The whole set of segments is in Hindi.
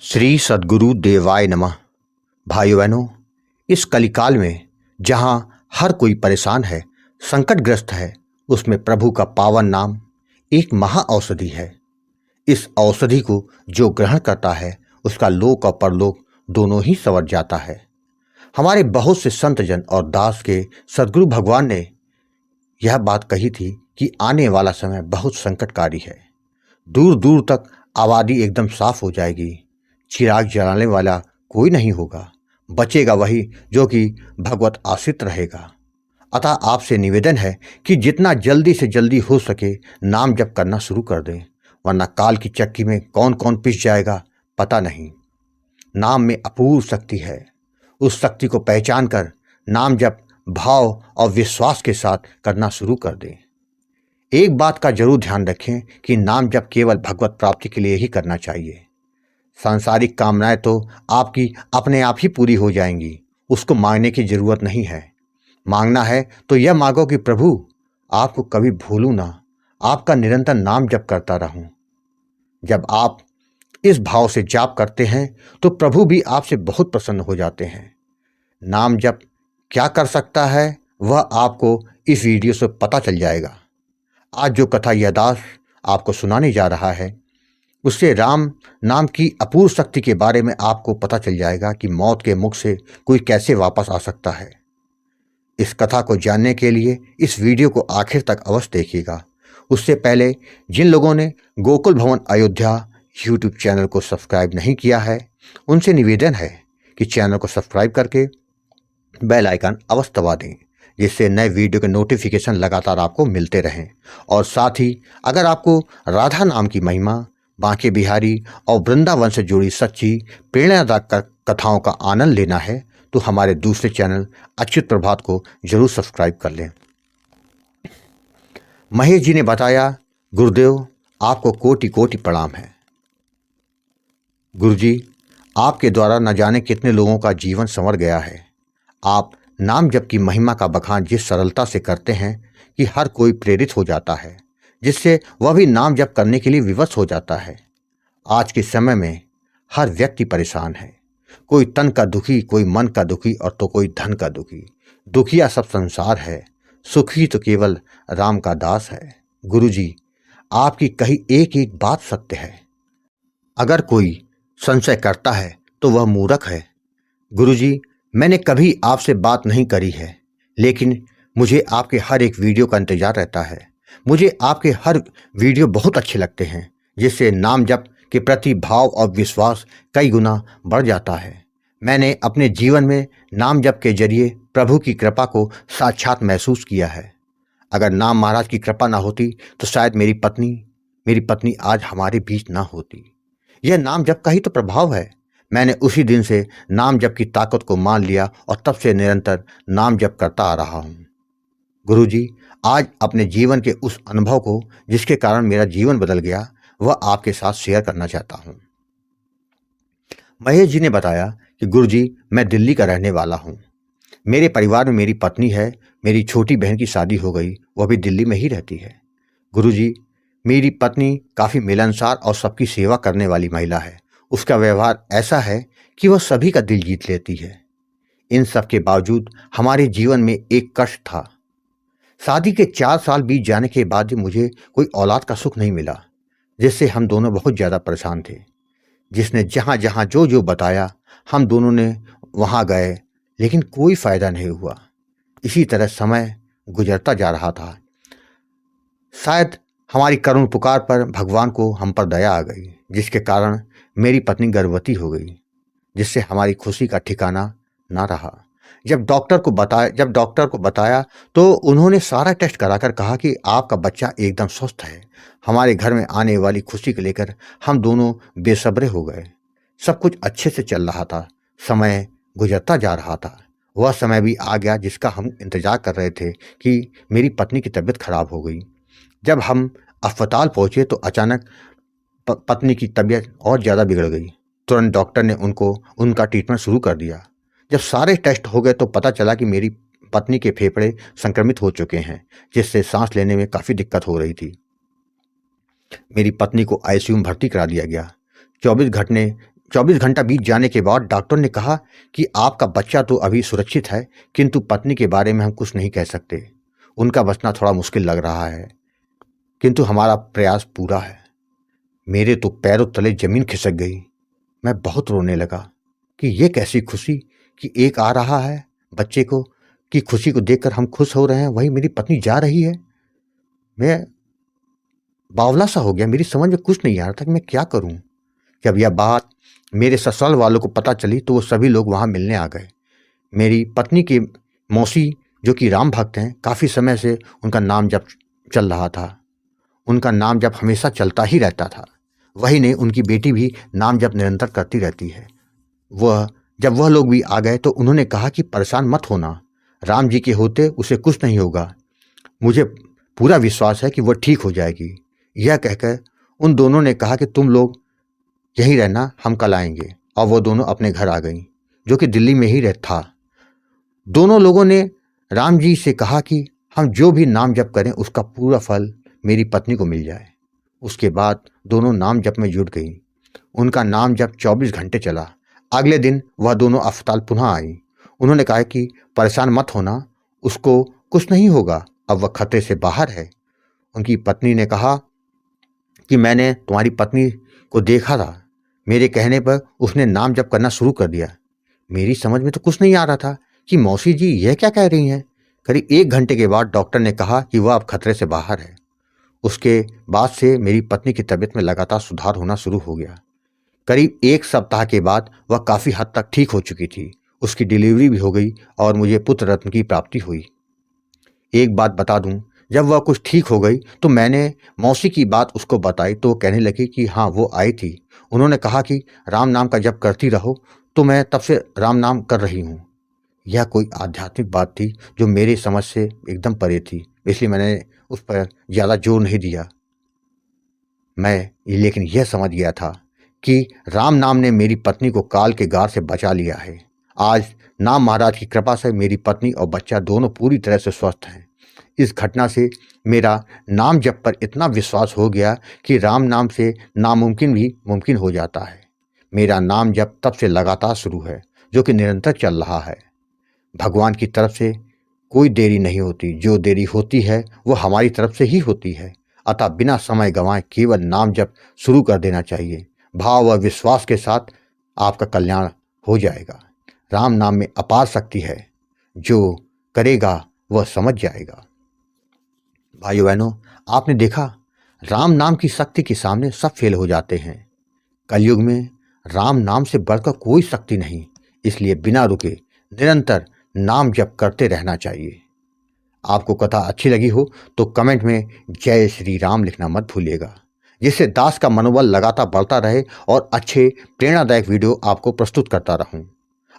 श्री सद्गुरु देवाय नमः। भाइयों बहनों, इस कलिकाल में जहाँ हर कोई परेशान है, संकटग्रस्त है, उसमें प्रभु का पावन नाम एक महा औषधि है। इस औषधि को जो ग्रहण करता है उसका लोक और परलोक दोनों ही संवर जाता है। हमारे बहुत से संत जन और दास के सद्गुरु भगवान ने यह बात कही थी कि आने वाला समय बहुत संकटकारी है। दूर दूर तक आबादी एकदम साफ हो जाएगी। चिराग जलाने वाला कोई नहीं होगा, बचेगा वही जो कि भगवत आश्रित रहेगा। अतः आपसे निवेदन है कि जितना जल्दी से जल्दी हो सके नाम जप करना शुरू कर दें, वरना काल की चक्की में कौन कौन पिस जाएगा पता नहीं। नाम में अपूर्व शक्ति है। उस शक्ति को पहचान कर नाम जप भाव और विश्वास के साथ करना शुरू कर दें। एक बात का जरूर ध्यान रखें कि नाम जप केवल भगवत प्राप्ति के लिए ही करना चाहिए। सांसारिक कामनाएं तो आपकी अपने आप ही पूरी हो जाएंगी, उसको मांगने की जरूरत नहीं है। मांगना है तो यह मांगो कि प्रभु आपको कभी भूलूं ना, आपका निरंतर नाम जप करता रहूं। जब आप इस भाव से जाप करते हैं तो प्रभु भी आपसे बहुत प्रसन्न हो जाते हैं। नाम जप क्या कर सकता है वह आपको इस वीडियो से पता चल जाएगा। आज जो कथा यह दास आपको सुनाने जा रहा है उससे राम नाम की अपूर्व शक्ति के बारे में आपको पता चल जाएगा कि मौत के मुख से कोई कैसे वापस आ सकता है। इस कथा को जानने के लिए इस वीडियो को आखिर तक अवश्य देखिएगा। उससे पहले जिन लोगों ने गोकुल भवन अयोध्या यूट्यूब चैनल को सब्सक्राइब नहीं किया है उनसे निवेदन है कि चैनल को सब्सक्राइब करके बेल आइकन अवश्य दबा दें, जिससे नए वीडियो के नोटिफिकेशन लगातार आपको मिलते रहें। और साथ ही अगर आपको राधा नाम की महिमा, बांके बिहारी और वृंदावन से जुड़ी सच्ची प्रेरणादायक कथाओं का आनंद लेना है तो हमारे दूसरे चैनल अच्युत प्रभात को जरूर सब्सक्राइब कर लें। महेश जी ने बताया, गुरुदेव आपको कोटि कोटि प्रणाम है। गुरुजी, आपके द्वारा न जाने कितने लोगों का जीवन संवर गया है। आप नाम जप की महिमा का बखान जिस सरलता से करते हैं कि हर कोई प्रेरित हो जाता है, जिससे वह भी नाम जप करने के लिए विवश हो जाता है। आज के समय में हर व्यक्ति परेशान है। कोई तन का दुखी, कोई मन का दुखी और तो कोई धन का दुखी। दुखिया सब संसार है, सुखी तो केवल राम का दास है। गुरुजी, आपकी कही एक एक बात सत्य है। अगर कोई संशय करता है तो वह मूर्ख है। गुरुजी, मैंने कभी आपसे बात नहीं करी है, लेकिन मुझे आपके हर एक वीडियो का इंतजार रहता है। मुझे आपके हर वीडियो बहुत अच्छे लगते हैं, जिससे नाम जप के प्रति भाव और विश्वास कई गुना बढ़ जाता है। मैंने अपने जीवन में नाम जप के जरिए प्रभु की कृपा को साक्षात महसूस किया है। अगर नाम महाराज की कृपा ना होती तो शायद मेरी पत्नी आज हमारे बीच ना होती। यह नाम जप का ही तो प्रभाव है। मैंने उसी दिन से नाम जप की ताकत को मान लिया और तब से निरंतर नाम जप करता आ रहा हूँ। गुरुजी, आज अपने जीवन के उस अनुभव को जिसके कारण मेरा जीवन बदल गया वह आपके साथ शेयर करना चाहता हूँ। महेश जी ने बताया कि गुरुजी, मैं दिल्ली का रहने वाला हूँ। मेरे परिवार में मेरी पत्नी है, मेरी छोटी बहन की शादी हो गई, वह भी दिल्ली में ही रहती है। गुरुजी, मेरी पत्नी काफ़ी मिलनसार और सबकी सेवा करने वाली महिला है। उसका व्यवहार ऐसा है कि वह सभी का दिल जीत लेती है। इन सब के बावजूद हमारे जीवन में एक कष्ट था। शादी के 4 साल बीत जाने के बाद भी मुझे कोई औलाद का सुख नहीं मिला, जिससे हम दोनों बहुत ज़्यादा परेशान थे। जिसने जहाँ जहाँ जो जो बताया हम दोनों ने वहाँ गए, लेकिन कोई फ़ायदा नहीं हुआ। इसी तरह समय गुजरता जा रहा था। शायद हमारी करुण पुकार पर भगवान को हम पर दया आ गई, जिसके कारण मेरी पत्नी गर्भवती हो गई, जिससे हमारी खुशी का ठिकाना ना रहा। जब डॉक्टर को बताया तो उन्होंने सारा टेस्ट कराकर कहा कि आपका बच्चा एकदम स्वस्थ है। हमारे घर में आने वाली खुशी को लेकर हम दोनों बेसब्रे हो गए। सब कुछ अच्छे से चल रहा था। समय गुजरता जा रहा था। वह समय भी आ गया जिसका हम इंतजार कर रहे थे कि मेरी पत्नी की तबीयत खराब हो गई। जब हम अस्पताल पहुंचे तो अचानक पत्नी की तबीयत और ज़्यादा बिगड़ गई। तुरंत डॉक्टर ने उनका ट्रीटमेंट शुरू कर दिया। जब सारे टेस्ट हो गए तो पता चला कि मेरी पत्नी के फेफड़े संक्रमित हो चुके हैं, जिससे सांस लेने में काफ़ी दिक्कत हो रही थी। मेरी पत्नी को आईसीयू में भर्ती करा दिया गया। 24 24 घंटा बीत जाने के बाद डॉक्टर ने कहा कि आपका बच्चा तो अभी सुरक्षित है, किंतु पत्नी के बारे में हम कुछ नहीं कह सकते। उनका बचना थोड़ा मुश्किल लग रहा है, किंतु हमारा प्रयास पूरा है। मेरे तो पैरों तले जमीन खिसक गई। मैं बहुत रोने लगा कि ये कैसी खुशी कि एक आ रहा है बच्चे को, कि खुशी को देखकर हम खुश हो रहे हैं, वही मेरी पत्नी जा रही है। मैं बावला सा हो गया। मेरी समझ में कुछ नहीं आ रहा था कि मैं क्या करूं। जब यह बात मेरे ससुराल वालों को पता चली तो वो सभी लोग वहां मिलने आ गए। मेरी पत्नी की मौसी, जो कि राम भक्त हैं, काफ़ी समय से उनका नाम जप चल रहा था। उनका नाम जप हमेशा चलता ही रहता था। वही नहीं, उनकी बेटी भी नाम जप निरंतर करती रहती है। जब वह लोग भी आ गए तो उन्होंने कहा कि परेशान मत होना, राम जी के होते उसे कुछ नहीं होगा। मुझे पूरा विश्वास है कि वह ठीक हो जाएगी। यह कहकर उन दोनों ने कहा कि तुम लोग यहीं रहना, हम कल आएंगे। और वो दोनों अपने घर आ गईं, जो कि दिल्ली में ही था। दोनों लोगों ने राम जी से कहा कि हम जो भी नाम जप करें उसका पूरा फल मेरी पत्नी को मिल जाए। उसके बाद दोनों नाम जप में जुट गईं। उनका नाम जप 24 घंटे चला। अगले दिन वह दोनों अस्पताल पुनः आई। उन्होंने कहा कि परेशान मत होना, उसको कुछ नहीं होगा, अब वह खतरे से बाहर है। उनकी पत्नी ने कहा कि मैंने तुम्हारी पत्नी को देखा था, मेरे कहने पर उसने नाम जप करना शुरू कर दिया। मेरी समझ में तो कुछ नहीं आ रहा था कि मौसी जी यह क्या कह रही हैं। करीब 1 घंटे के बाद डॉक्टर ने कहा कि वह अब खतरे से बाहर है। उसके बाद से मेरी पत्नी की तबीयत में लगातार सुधार होना शुरू हो गया। करीब 1 सप्ताह के बाद वह काफ़ी हद तक ठीक हो चुकी थी। उसकी डिलीवरी भी हो गई और मुझे पुत्र रत्न की प्राप्ति हुई। एक बात बता दूं, जब वह कुछ ठीक हो गई तो मैंने मौसी की बात उसको बताई तो वो कहने लगी कि हाँ, वो आई थी, उन्होंने कहा कि राम नाम का जप करती रहो, तो मैं तब से राम नाम कर रही हूँ। यह कोई आध्यात्मिक बात थी जो मेरी समझ से एकदम परे थी, इसलिए मैंने उस पर ज़्यादा जोर नहीं दिया। लेकिन यह समझ गया था कि राम नाम ने मेरी पत्नी को काल के गार से बचा लिया है। आज नाम महाराज की कृपा से मेरी पत्नी और बच्चा दोनों पूरी तरह से स्वस्थ हैं। इस घटना से मेरा नाम जप पर इतना विश्वास हो गया कि राम नाम से नामुमकिन भी मुमकिन हो जाता है। मेरा नाम जप तब से लगातार शुरू है, जो कि निरंतर चल रहा है। भगवान की तरफ से कोई देरी नहीं होती, जो देरी होती है वो हमारी तरफ से ही होती है। अतः बिना समय गंवाए केवल नाम जप शुरू कर देना चाहिए। भाव व विश्वास के साथ आपका कल्याण हो जाएगा। राम नाम में अपार शक्ति है, जो करेगा वह समझ जाएगा। भाइयों बहनों, आपने देखा, राम नाम की शक्ति के सामने सब फेल हो जाते हैं। कलयुग में राम नाम से बढ़कर कोई शक्ति नहीं, इसलिए बिना रुके निरंतर नाम जप करते रहना चाहिए। आपको कथा अच्छी लगी हो तो कमेंट में जय श्री राम लिखना मत भूलिएगा, जिससे दास का मनोबल लगातार बढ़ता रहे और अच्छे प्रेरणादायक वीडियो आपको प्रस्तुत करता रहूं।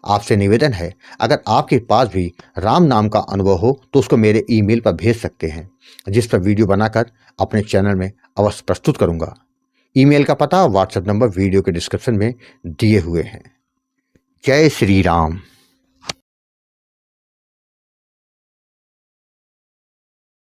आपसे निवेदन है, अगर आपके पास भी राम नाम का अनुभव हो तो उसको मेरे ईमेल पर भेज सकते हैं, जिस पर वीडियो बनाकर अपने चैनल में अवश्य प्रस्तुत करूंगा। ईमेल का पता, व्हाट्सएप नंबर वीडियो के डिस्क्रिप्शन में दिए हुए हैं। जय श्री राम।